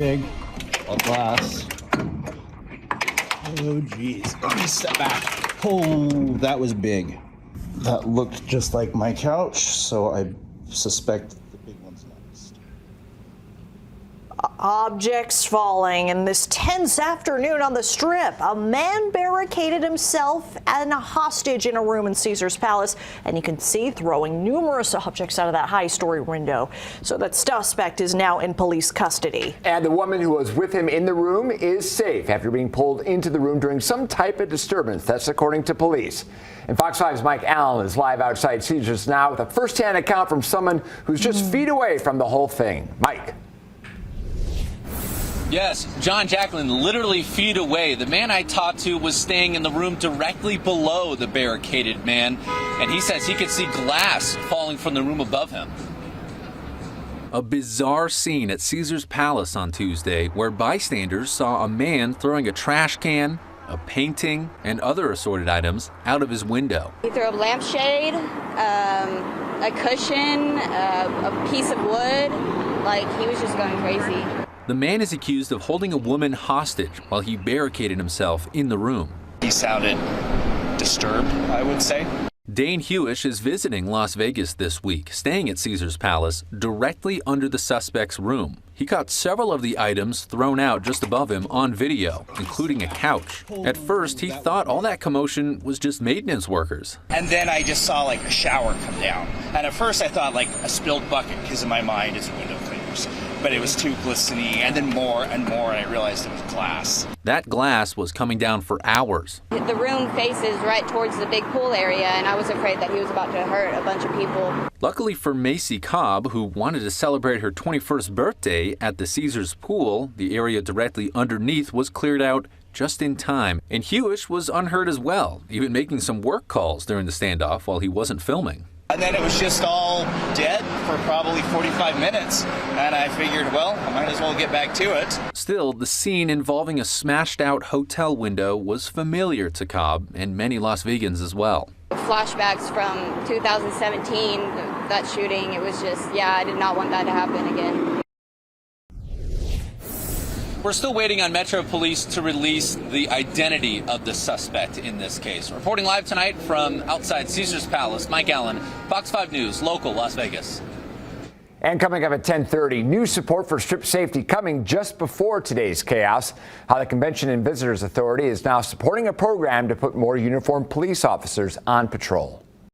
Big glass. Oh geez, let me step back. Oh, that was big. That looked just like my couch, so I suspect the big one's next. Objects falling in this tense afternoon on the Strip. A man barricaded himself and a hostage in a room in Caesar's Palace, and you can see throwing numerous objects out of that high-story window. So that suspect is now in police custody. And the woman who was with him in the room is safe after being pulled into the room during some type of disturbance. That's according to police. And Fox 5's Mike Allen is live outside Caesar's now with a first-hand account from someone who's just feet away from the whole thing. Mike. Yes, John Jacqueline, literally feet away. The man I talked to was staying in the room directly below the barricaded man, and he says he could see glass falling from the room above him. A bizarre scene at Caesar's Palace on Tuesday where bystanders saw a man throwing a trash can, a painting, and other assorted items out of his window. He threw a lampshade, a cushion, a piece of wood. Like, he was just going crazy. The man is accused of holding a woman hostage while he barricaded himself in the room. He sounded disturbed, I would say. Dane Hewish is visiting Las Vegas this week, staying at Caesar's Palace directly under the suspect's room. He caught several of the items thrown out just above him on video, including a couch. At first, he thought all that commotion was just maintenance workers. And then I just saw like a shower come down. And at first I thought like a spilled bucket, because in my mind it's window cleaners. But it was too glistening, and then more and more, and I realized it was glass. That glass was coming down for hours. The room faces right towards the big pool area, and I was afraid that he was about to hurt a bunch of people. Luckily for Macy Cobb, who wanted to celebrate her 21st birthday at the Caesars pool, the area directly underneath was cleared out just in time. And Hewish was unhurt as well, even making some work calls during the standoff while he wasn't filming. And then it was just all dead for probably 45 minutes. And I figured, well, I might as well get back to it. Still, the scene involving a smashed-out hotel window was familiar to Cobb and many Las Vegans as well. Flashbacks from 2017, that shooting, it was just, yeah, I did not want that to happen again. We're still waiting on Metro Police to release the identity of the suspect in this case. Reporting live tonight from outside Caesar's Palace, Mike Allen, Fox 5 News, local Las Vegas. And coming up at 10:30, new support for Strip safety coming just before today's chaos. How the Convention and Visitors Authority is now supporting a program to put more uniformed police officers on patrol.